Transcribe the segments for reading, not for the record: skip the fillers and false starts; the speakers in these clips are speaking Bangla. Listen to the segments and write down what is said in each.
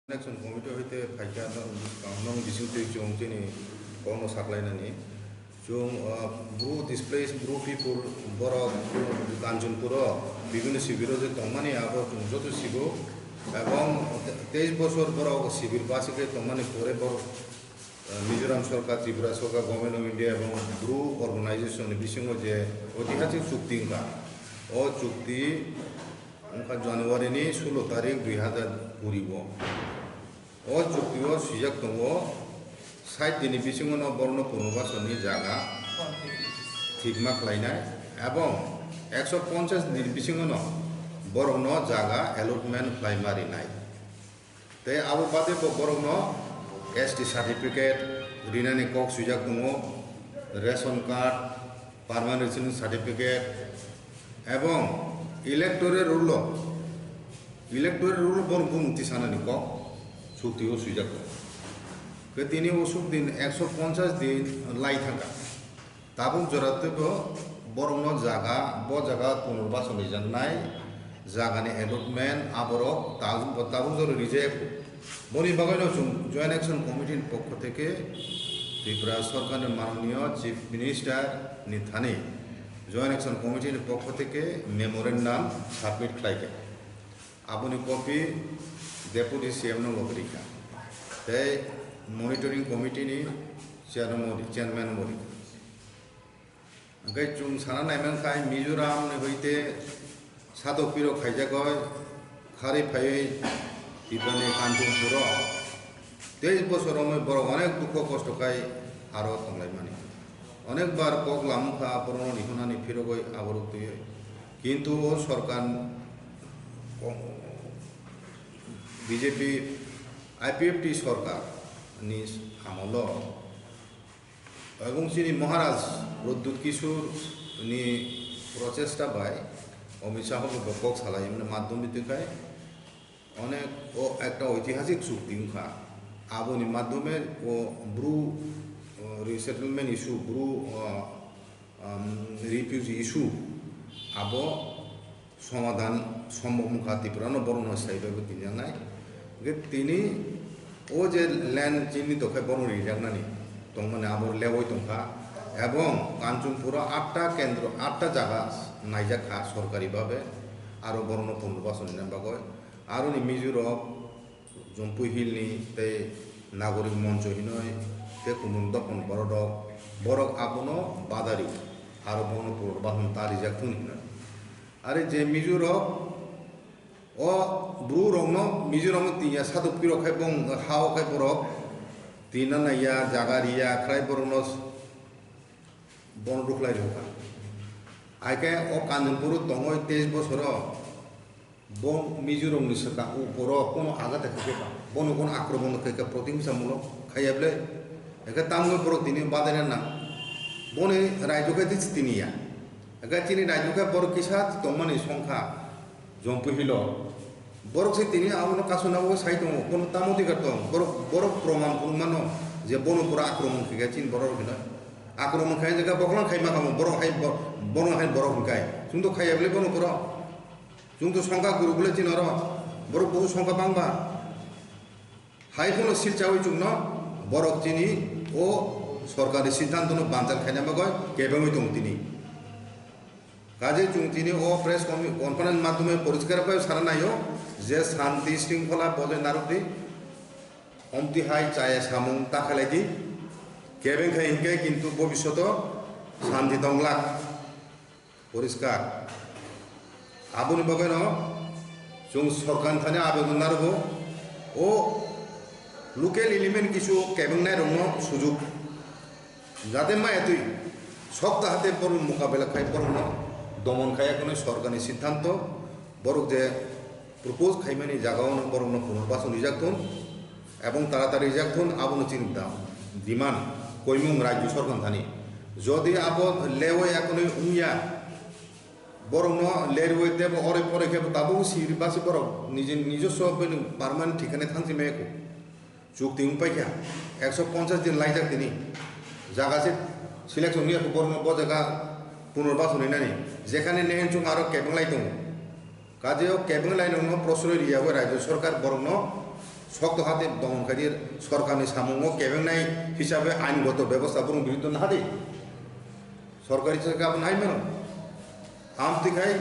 Election committee hoite phaika nong disute jong tini kono saklainani jong bru displace bru people boro kanjunpuro বিভিন্ন শিবিরে যে তমানি আবো যত শিবির এবং 23 বছর বড় শিবির বাসিকে তমানি পরে বড় মিজোরাম সরকার ত্রিপুরা সরকার গভর্নমেন্ট অফ ইন্ডিয়া এবং ব্রু অর্গানাইজেশন বিসঙ্গ যে ঐতিহাসিক চুক্তি ও চুক্তি জানুয়ারিনি 16 তারিখ 2020 ও চুক্তিও সুযোগ দङ 60 দিনनि बिसिङाव बर्ण पुनर्बासननि जागा थिगमा खालायनाय এবং 150 दिन बिसिङाव बरंनो जागा एलटमेन्ट खालायमारिनाय ते आबो बादे बरंनो एसटी सार्टिफिकेट रिनानि कक सुजाक दङ ration card permanent residence certificate এবং इलेक्टोरल रूल बरं बुंथि सानानि कक চুক্তিও সুযোগ তিনি ওষুধ দিন 150 দিন লাই থাকা তাবুক জরাতেব বরং জায়গা জায়গা পুনর্বাসন জানাই জায়গানি এলটমেন্ট আবরক তাবুক জর রিজেক্ট বনি বাগানো জয়েন্ট অ্যাকশন কমিটির পক্ষ থেকে ত্রিপুরা সরকারের মাননীয় চিফ মিনিস্টার নিথানে জয়েন্ট অ্যাকশন কমিটির পক্ষ থেকে মেমোরেন্ডাম সাবমিট খাইকে আপনি copy Deputy CM no Lobrika. They monitoring committee ni chairman Morika. Okay, chung sana naiman kai Mizoram ne hoite sadok piro khaijagoy khari phai tipane Kanjunpuro 23 বছর আমি বড় অনেক দুঃখ কষ্ট খাই আরো তংলাই মানি অনেকবার কক লামুখা পরনো নিহনানি ফিরগই আবরুক্তি কিন্তু সরকার বিজেপি আইপিএফটি সরকার নিজ আমল এবং যিনি মহারাজ প্রদ্যুৎ কিশোর নি প্রচেষ্টা বাই অমিত শাহকে ব্যাপক সালাই মাধ্যম বিতকায় অনেক ও একটা ঐতিহাসিক চুক্তি আবনি মাধ্যমে ও Bru resettlement issue Bru refugee issue আব সমাধান সম্ভব মুখা ত্রিপুরানো বরণ সাইবাবো তিনজানাই তিনি ও যে ল্যান্ড চিহ্নিত খায় বরণ রিজাংনানি তংমানে আবর লেবই তংখা এবং কাঞ্চনপুর 8টা কেন্দ্র 8টা জায়গা নাইজাখা সরকারিভাবে আরও বরণ পুনর্বাসন নামবাগয় আরও নি মিজোরাম জম্পুই হিলনি তে নাগরিক মঞ্চ হিনয় তে কুমুন দপন বরদক বরক আপনো বাদারি আরও বরণ পুনর্বাসন তা রিজাক্তুন হিনয় আরে যে মিজোরাম ও ব্রু রংনো মিজোরাম তিয়া সাদক পিরো খাই বং হাও খাই বরক তিনা নাইয়া জাগারিয়া খাই বরনো বন রুখলাই রোকা আইকে ও কাঞ্জনপুর দঙই 23 বছর বন মিজোরাম নি সরকার উপর কোনো আঘাত খাইকা বন কোন আক্রমণ খাইকা প্রতিহিংসামূলক খাইয়াবলে একা তামগো বড় তিনি বাদারে না বনে রাজ্যকে দিছ তিনিয়া একা চিনি রাজ্যকে বড় কিসা তমানি সংখ্যা জম্পুহিল বরক সে তিনি আমন কাসনাবো সাই দङ কোনো তামদিকার দङ বড় প্রমাণ পুরমানো যে বনপুরা আক্রমণ খাইকা চিন বড় হিনা আক্রমণ খাই জায়গা বকলাং খাইমা খামো বড় খাই বড় খাই जोंथ খাইয়াবলে বনপুরা जोंथ সংখ্যা গুরুগুলো চিনর বড় বহু সংখ্যা বাংবা হাই কোনো সিলচাওই जोंनो বরক চিনি ও সরকারি সিদ্ধান্তনো বানজাল খাইনামা গয় কেবেমই দङ তিনি কাজে তিনি ও প্রেস কনফারেন্স মাধ্যমে পরিষ্কার করে সারানাইও যে শান্তি শৃঙ্খলা বজায় নারুদি অমতি হাই চায় সামুং তাখালাইদি কেবেন খাই হিংকে কিন্তু ভবিষ্যৎ শান্তি দংলা পরিষ্কার আবুনি বগেন जों সরকার থানে আবেদন নারগো ও লোকাল এলিমেন্ট কিছু কেবেন নাই রং সুযোগ যাতে মা এতই সপ্তাহাতে বরং মোকাবেলা খাই বরং দমন খাই কোনো সরকারি সিদ্ধান্ত বরক যে প্রপোজ খাইমানি জায়গাও বরং পুনর্বাসন রিজাক্তুন এবং তাড়াতাড়ি রিজাক্তুন আবনো চিন্তা ডিমান্ড কৈমুং রাজ্য সরকার থানি যদি আব লেওয়ে এখন উইয়া বরং লেরওয়েতে অরে পরে খেব তাবো সিরবাসি বরক নিজস্ব পারমানেন্ট ঠিকানে থানছি মেয়েকো চুক্তি পাইকা 150 দিন লাইজাক তিনি জায়গাছে সিলেকশন নিয়ে বরং জায়গা পুনর্বাসন হইনানি যেখানে নেহেন চুং আরো কেবেং লাই দङ কাজেও কেবেং লাই নङ প্রশ্রয় রিয়াবো রাজ্য সরকার বরং শক্ত হাতে দমনকারীর সরকারনি সামুঙ্গ কেবেংনাই হিসাবে আইনগত ব্যবস্থা বরং বিরুদ্ধে না হাতে সরকারি চাকরি আপন হাই মেন আমতিখাই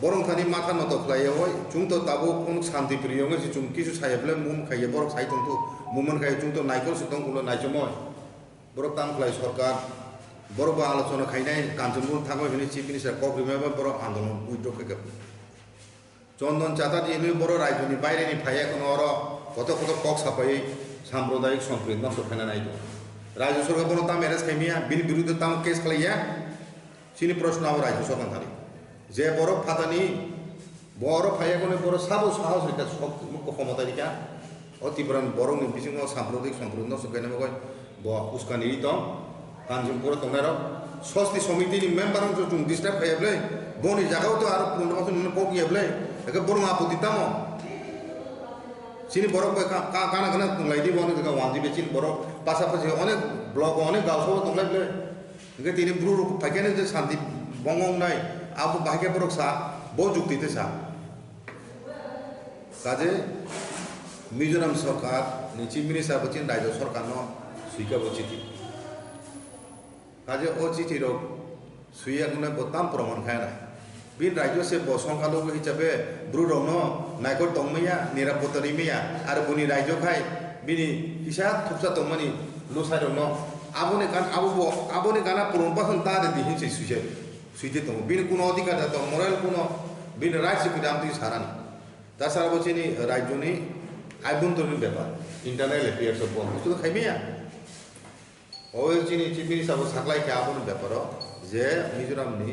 বরং খানি মাথা নত খাইয়ে হয় চুং তো তাবো কোন শান্তি প্রিয় যে চুং কিছু সাইবলে মুম খাইয়ে বরং সাই তো মুমন খাই চুং তো নাইকল সুতং গুলো নাইচময় বরং তাম খাই সরকার বরং আলোচনা খাইনাই কাঞ্চনপুর থাকবে হইনি চিফ মিনিস্টার কক রিমেম্বার বরং আন্দোলন উইথড্র খেকে চন্দন চাতাটি এনে বড় রাজ্যনি বাইরেনি ফাই এখন অর কত কত কক সাফাই সাম্প্রদায়িক সম্প্রীতি নষ্ট খাইনা নাই রাজ্য সরকার বড় তাম এরেস খাইমিয়া বিল বিরুদ্ধে তাম কেস খাইয়া সিনি প্রশ্ন আবার রাজ্য সরকার থাকি যে বড় ফাতানি বড় ফাইয়া কোনে বড় সাবো সাহস এটা মুখ্য ক্ষমতা রিকা অতিপ্রাণ বড় বিসিং সাম্প্রদায়িক সম্প্রীতি নষ্ট খাইনা মগয় ব উস্কানি দম কাঞ্চনপুর তোমরা স্বস্তি সমিতিনি মেম্বার চুং ডিস্টার্ব খাইয়াবলে বনি জায়গাও তো আর 15 বছর কক ইয়াবলে একে বড় আপত্তি তাম চিনি বড় কানা কানা তুংলাইদি বনে ওয়ানদি বেচিন বড় পাশাপাশি অনেক ব্লক অনেক গাঁও সব তুংলাইবলে একে তিনি ব্রু ফাইকানে যে শান্তি বঙ্গং নাই আবু বাহিকে বড় সা বহু যুক্তিতে সা কাজে মিজোরাম সরকার চিফ মিনিস্টার বচিন রাজ্য সরকার সুইকাবো চিঠি কাজে ও চিঠির সুইয়া গুনে বতাম প্রমাণ খায় না বিন রাজ্য সে সংখ্যালঘু হিসাবে ব্রুরন নাইকর দংমিয়া নিরাপত্তা রিমিয়া আর বুনি রাজ্য খাই বিনি কিসা থুপসা দংমানি লুসাইরন আবনি গানা পুরনবাসন তাদের দিহিনছে সুইতে দং বিনি কোনো অধিকার দং মোরাল কোনো বিন রাজ্য বিধান তুই সারানি তাছাড়া বলছিনি রাজ্যনি আভ্যন্তরীণ ব্যাপার ইন্টারনাল এফেয়ার্স অফ বুঝতে তো খাইমিয়া ওই চিনি চিফ মিনিস্টার সাকলাই কে আবন ব্যাপার যে মিজোরামনি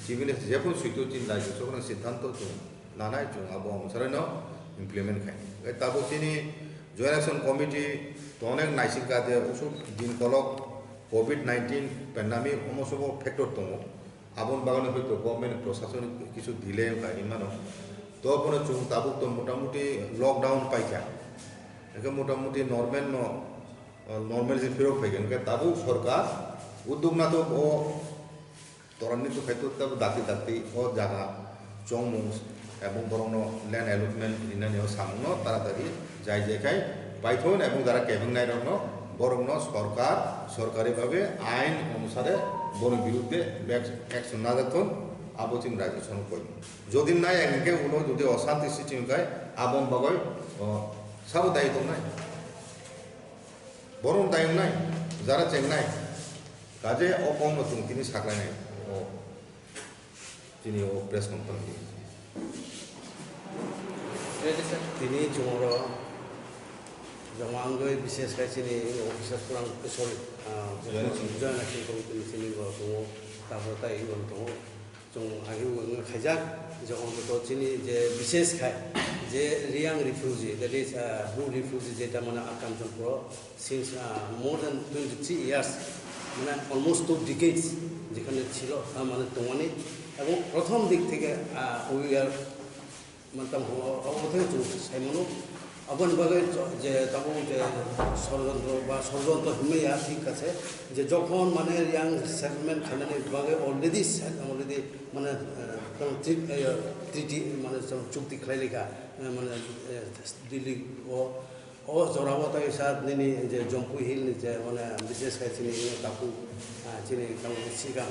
চিফ মিনিস্টার যেমন সুইতো চিন রাজ্য সরকার সিদ্ধান্ত চুং নানাই চুং আবো অনুসারে ইমপ্লিমেন্ট খাই তাবো চিনি জয়েন্ট অ্যাকশন কমিটি তো অনেক নাইসিকা যে ওসব দিন কলক কোভিড-19 প্যান্ডামিক সমস্ত ফ্যাক্টর দङ আবন বাগানে হয়তো গভর্নমেন্ট প্রশাসন কিছু দিলে কাহিনী মানো তো কোনো চুং তাবুক তো মোটামুটি লকডাউন পাইকা একে মোটামুটি নর্মাল যে ফেরত পাইকেন তাবুক সরকার উদ্যোগ না তো ও ত্বরান্বিত খাইতো তাবো দাঁতি ও জায়গা চংমুং এবং বরং ল্যান্ড অ্যালটমেন্ট ইনানি সামনো তাড়াতাড়ি যাই জায়গায় পাইথন এবং যারা কেবিং নাই রং বরং সরকার সরকারিভাবে আইন অনুসারে বন বিরুদ্ধে অ্যাকশন না দেখুন আবচিন রাজ্য সরকার কই যদি নাই একদিকে উনো যদি অশান্তি সৃষ্টি হয় আবন বাগয় সাবো দায়িত্ব নাই বরং দায়িত্ব নাই যারা চেন্নাই কাজে অকম নতুন তিনি সাকলাই নাই ও তিনি ও প্রেস কনফারেন্স তিনি জমর জমাঙ্গই বিশেষ কাছে অফিসার পুরাং সরি জয়েন্ট অ্যাকশন কমিটি চিনি দङ তারপর তাই দङ जों आगे खायजाक जो तो चिनी जे विशेष खाय जे Reang refugee that is Bru refugee जेटा माने Kanchanpur since more than 23 years মানে অলমোস্ট 2 ডিকেডস যেখানে ছিল মানে তোমানি এবং প্রথম দিক থেকে উই আর মানে অবস্থা চলছে সাইমনো আপন ভাবে যে তাবো যে ষড়যন্ত্র হিমেয়া ঠিক আছে যে যখন মানে রিয়াং সেটেলমেন্ট খানানি ভাবে অলরেডি মানে ট্রিটি মানে চুক্তি খাই লেখা মানে দিল্লি ও জরাবতাই সাথ নিনি যে জম্পু হিল যে মানে বিশেষ করে চিনি তাকু চিনি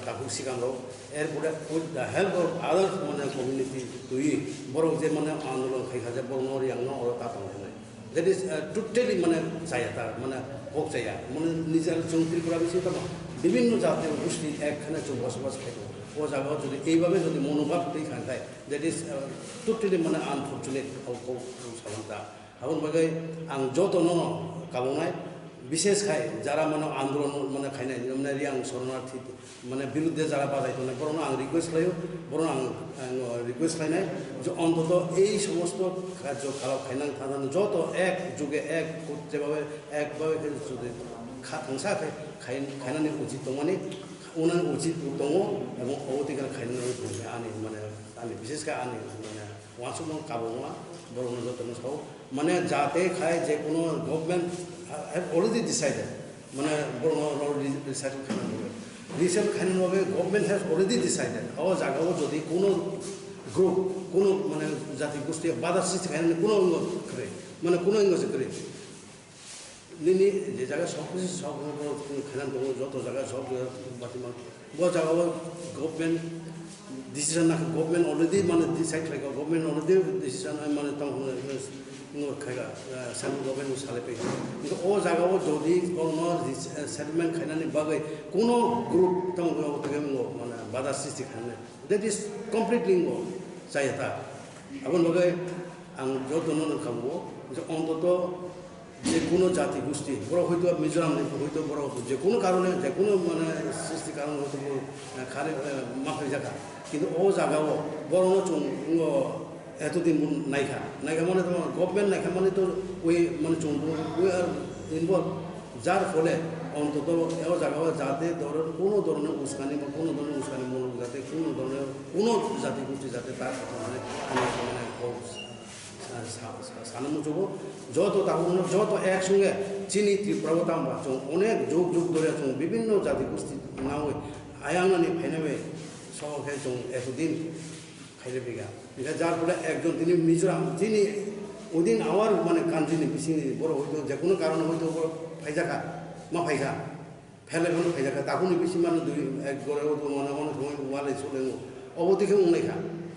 তাকু সিগামরাও এরপরে with the help of others মানে কমিউনিটি তুই বড় যে মানে আন্দোলন খাইখা যে বড় রিয়াং ওর তাতাং দ্যাট ইজ টোটালি মানে চাইয়া তার মানে হোক চাইয়া মানে নিজের চৌত্রি করা বেশি তো বিভিন্ন জাতীয় গোষ্ঠী একখানে বসবাস খাইব ও জায়গাও যদি এইভাবে যদি মনোভাব খান খায় দ্যাট ইজ টোটালি মানে আনফর্চুনেট সাধারণতা এখন বাকি আং যত কাবনায় বিশেষ খায় যারা মানে আন্দোলন মানে খাইনাই মানে রিয়াং শরণার্থী মানে বিরুদ্ধে যারা বাজাইতো না বরং আং রিকোয়েস্ট খাইও বরং আং রিকোয়েস্ট খাইনাই যে অন্তত এই সমস্ত কার্য খারাপ খাইনাং থাকানো যত এক যুগে এক যেভাবে একভাবে যদি থাংসা খাইনানি উচিত মানে উনার উচিত দङ এবং অবতীকার খাইনানি বুঝে আনি মানে আনি বিশেষ করে আনি মানে ওয়াসুম কাবো নङा বরং যতন সাও মানে যাতে খায় যে কোনো গভর্নমেন্ট have already decided মানে বরং রিসাইকেল খাইনানি রিসাইকেল খাইনানি গভর্নমেন্ট হ্যাজ অলরেডি ডিসাইডেড ও জায়গাও যদি কোনো গ্রুপ কোনো মানে জাতি গোষ্ঠী বাধা সৃষ্টি খায় কোনো অঙ্গ করে মানে কোনো অঙ্গ করে নিনি যে জায়গায় সব কিছু সব খাইনান দङ যত জায়গায় সব জায়গায় বাতি মান বড় জায়গায় গভর্নমেন্ট ডিসিশন না গভর্নমেন্ট অলরেডি মানে ডিসাইড খাইগা গভর্নমেন্ট অলরেডি ডিসিশন মানে তাম খাইগা সেন্ট্রাল গভর্নমেন্ট সালে পাই কিন্তু ও জায়গায় যদি কোনো সেটেলমেন্ট খাইনানি বাগै কোনো গ্রুপ তাম মানে বাধা সৃষ্টি খাইনানি দ্যাট ইজ কমপ্লিটলি जायता अब लगे आं जो दोनों खाबो जो अंतत जे कोनो जाति गोष्ठी बड़ हयतो मिजोराम हयतो बड़ जे कोनो कारणे जे कोनो माने सृष्टि कारण हयतो खारे माफाय जागा किन्तु ओ जागाव बरनो चुं एतदिन नायखा नायखा माने तो गभर्नमेंट नायखा माने तो ओइ माने चुं ओइ आर इनभल्व जार फले অন্তত এও জায়গায় যাতে ধরেন কোনো ধরনের উস্কানি বা কোনো ধরনের উস্কানিমূলক যাতে কোনো ধরনের কোনো জাতি গোষ্ঠী যাতে তার কথা মানে মানে সানানো যোগ যত তখন যত একসঙ্গে চিনি ত্রিপুরা বা অনেক যুগ যুগ ধরে বিভিন্ন জাতি গোষ্ঠী না হয়ে আয়াঙ্গানি ফাইনাবে সবাই এতদিন খাইলে বেগা যার ফলে একজন তিনি মিজোরাম যিনি ওদিন আমার মানে কান্ট্রি বেশি বড় হয়তো যে কোনো কারণে হয়তো ফাইজাকা मा फायखा फेले फेले फायखा ताकुनि बेसि माने दुइ एक गरे तो माने माने समय वाले सोले अबति के उंनायखा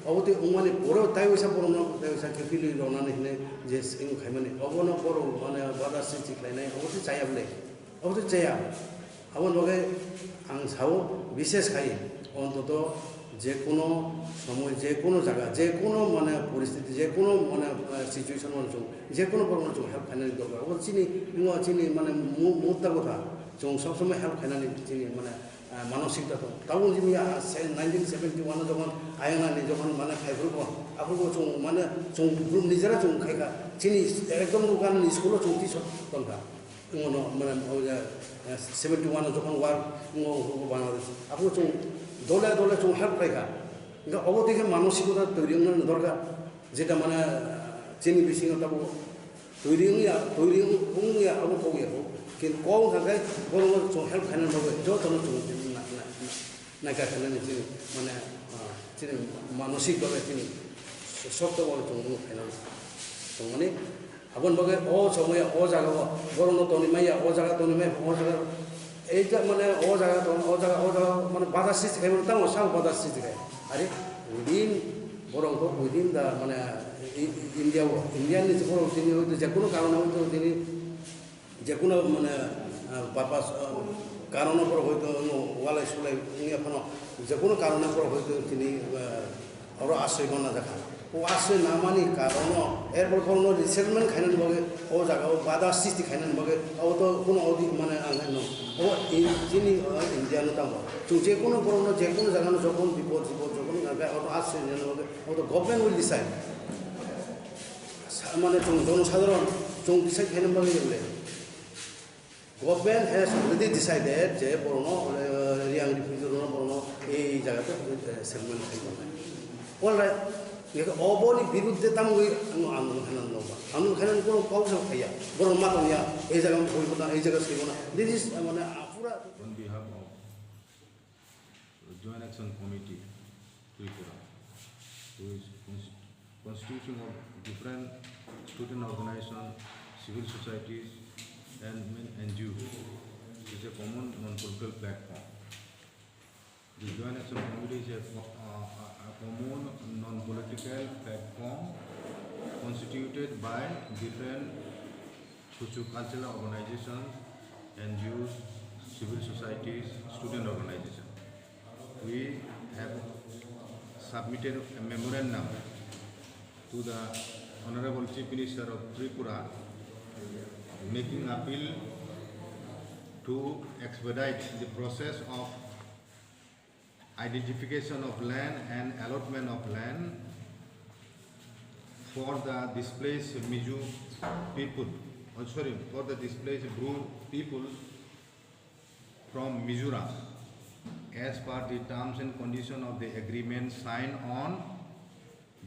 अबति उंमाने बरो ताइवसा बरो ताइवसा के फिलि रनाने ने जे सिं खायमाने अबनो बरो माने बादा सिथि खायनाय अबति जायाबले अबति जाया आबन लगे आं साव विशेष खाय অন্তত যে কোনো সময় যে কোনো জায়গা যে কোনো মানে পরিস্থিতি যে কোনো মানে সিচুয়েশন অনুযায়ী যে কোনো প্রবলেম হেল্প খাইনানি দরকার ও চিনি চিনি মানে মুহূর্তের কথা সবসময় হেল্প খাইনানি চিনি মানে মানসিকতা তো তাও যিনি 1971 যখন আয়নানি যখন মানে খাইফুর আপনার মানে গ্রুপ নিজেরা খাইখা চিনি একদম দোকান স্কুলও চৌতি টনকা মানে 71 যখন ওয়ার বাংলাদেশ আপনার দলে দলে হেল্প খাইখা কিন্তু অবদিকে মানসিকতা তৈরি দরকার যেটা মানে চিনি বেশি তাবো তৈরি আবো কৌয়া কিন্তু কম থাকায় বরং হেল্প খাইনান হবে যত নায়িকা খাইনানি চিনি মানে চিনি মানসিকভাবে চিনি শক্তভাবে খাইনান মানে আবন বাগে ও সময় ও জায়গা বরং তনিমাইয়া ও জায়গা তনিমাই ও জায়গা এইটা মানে ও জায়গা মানে বাধা সৃষ্টি খাই মানে তাও সাল বাধা সৃষ্টি খায় আরে উইদিন বরং উইদিন দা মানে ইন্ডিয়ান বরং তিনি হয়তো যে কোনো কারণে হয়তো তিনি যে কোনো মানে বাপা কারণের পর হয়তো ওয়ালাই সোলাই এখনো যে কোনো কারণের পর হয়তো তিনি আরও আশ্রয় না দেখা ও আশ্রয় না মানি কারণ এরপর কোনো রিসেটলমেন্ট খাইনানি বাগে ও জায়গা বাধা সৃষ্টি খাইনানি বাগে ও তো কোনো অধিক মানে আঙ্গাই ন ও যিনি ইন্ডিয়ানো তাম যে কোনো করোনা যে কোনো জায়গা যখন বিপদ যখন ও তো আশ্রয় নেন বাগে ও তো গভর্নমেন্ট উইল ডিসাইড মানে জনসাধারণ ডিসাইড খাইনানি বাগে গেলে গভর্নমেন্ট হ্যাজ অলরেডি ডিসাইডেড যে পুরনো রিয়াং রিফিউজির পুরনো এই জায়গাতে সেটেলমেন্ট খাইব অলরাইট অবনি বিরুদ্ধে তাম আন্দোলন খাইনান নবা আন্দোলন খাইনান কোনো কাউসাও খাইয়া বরং মাতনিয়া এই জায়গা হইব না এই জায়গা ছিল না দিস ইজ মানে পুরা on behalf of Joint Action Committee Tripura, who is constitution of different student organizations, civil societies and NGOs, is a common non-political platform. The Joint Action Committee is a common non-political platform constituted by different socio-cultural organizations, NGOs, civil societies, student organizations. We have submitted a memorandum to the Honorable Chief Minister of Tripura, making appeal to expedite the process of identification of land and allotment of land for the displaced Mizo people, for the displaced Bru people from Mizoram, as per the terms and conditions of the agreement signed on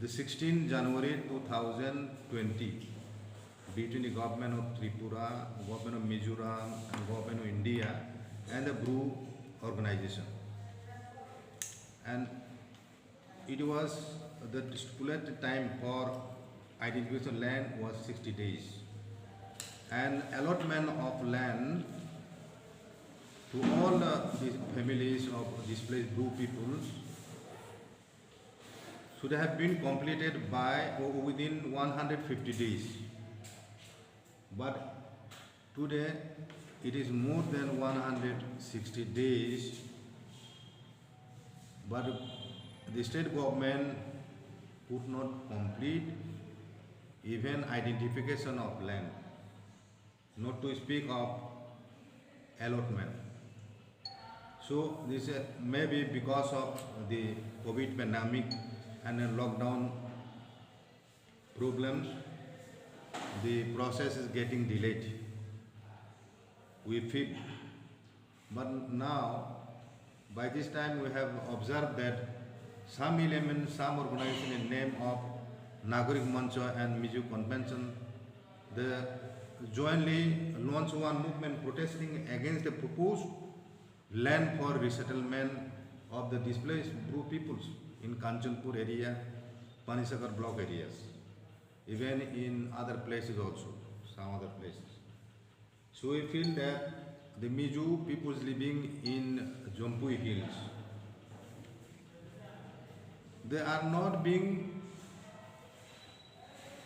the 16th January 2020 between the government of Tripura, government of Mizoram, and government of India, and the Bru organization. And it was the stipulated time for identification land was 60 days. And allotment of land to all these families of displaced Bru peoples should have been completed by or within 150 days. But today it is more than 160 days, but the state government could not complete even identification of land, not to speak of allotment. So this may be because of the COVID pandemic and the lockdown problems, the process is getting delayed. We feel, but now by this time we have observed that some elements, some organization in name of Nagarik Mancha and Miju Convention, they jointly launched one movement protesting against the proposed land for resettlement of the displaced Bru peoples in Kanchanpur area, Panisagar block areas, even in other places also, some other places. So we feel that the Miju peoples living in Jampui Hills, they are not being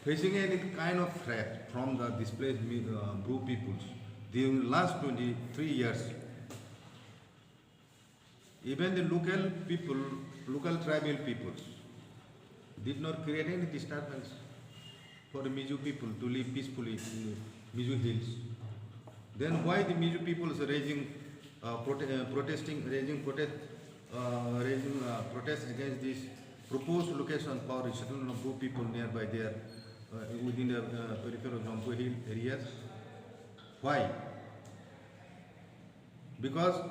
facing any kind of threat from the displaced Bru peoples during the last 23 years. Even the local people, local tribal peoples did not create any disturbance for the Miju people to live peacefully in the Miju Hills. Then why the Miju people is raising protest against this proposed location for resettlement of Bru people nearby there within the peripheral of Jampui Hill areas? Why? Because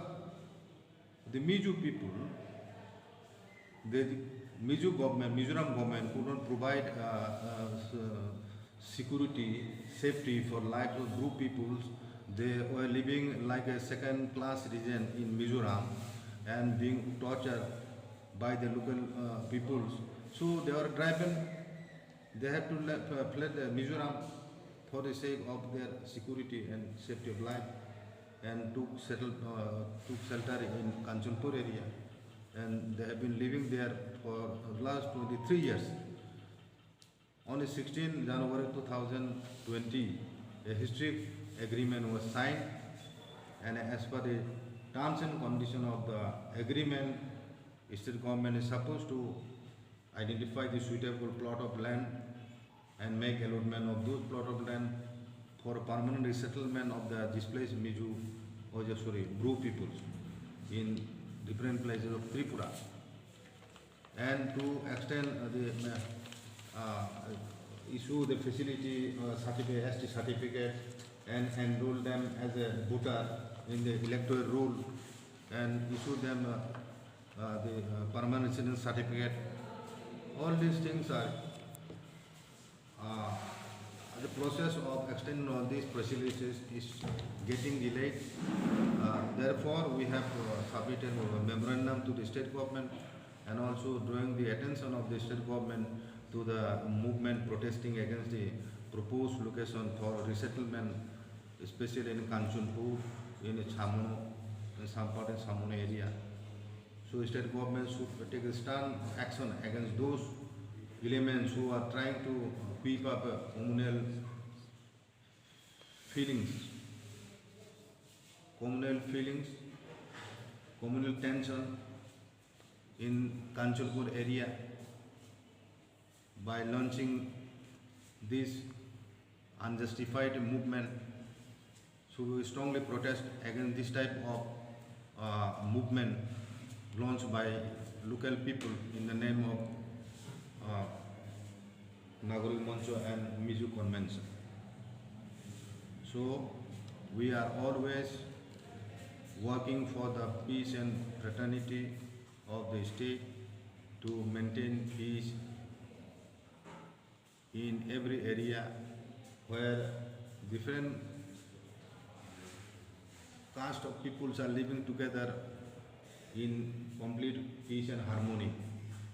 the Miju people, the Miju government, Mizoram government could not provide security, safety for lives of Bru peoples. They were living like a second-class citizen in Mizoram and being tortured by the local peoples. So they were driven. They had to fled Mizoram for the sake of their security and safety of life, and took shelter in Kanchanpur area, and they have been living there for the last 23 years. On the 16th January 2020, a historic agreement was signed, and as per the terms and conditions of the agreement, the state government is supposed to identify the suitable plot of land and make allotment of those plot of land for permanent resettlement of the displaced Miju, Bru peoples in different places of Tripura, and to extend issue the facility certificate, ST certificate, and enroll them as a voter in the electoral roll, and issue them the permanent residence certificate. All these things are the process of extending all these facilities is getting delayed. Therefore, we have submitted a memorandum to the state government, and also drawing the attention of the state government to the movement protesting against the proposed location for resettlement, especially in Kanchanpur, in Chamono, in some part in Chamono area. So state government should take a stern action against those elements who are trying to keep up communal feelings, communal tension in Kanchanpur area by launching this unjustified movement. So we strongly protest against this type of movement launched by local people in the name of Nagarik Mancha and Miju Convention. So we are always working for the peace and fraternity of the state, to maintain peace in every area where different caste of peoples are living together in complete peace and harmony.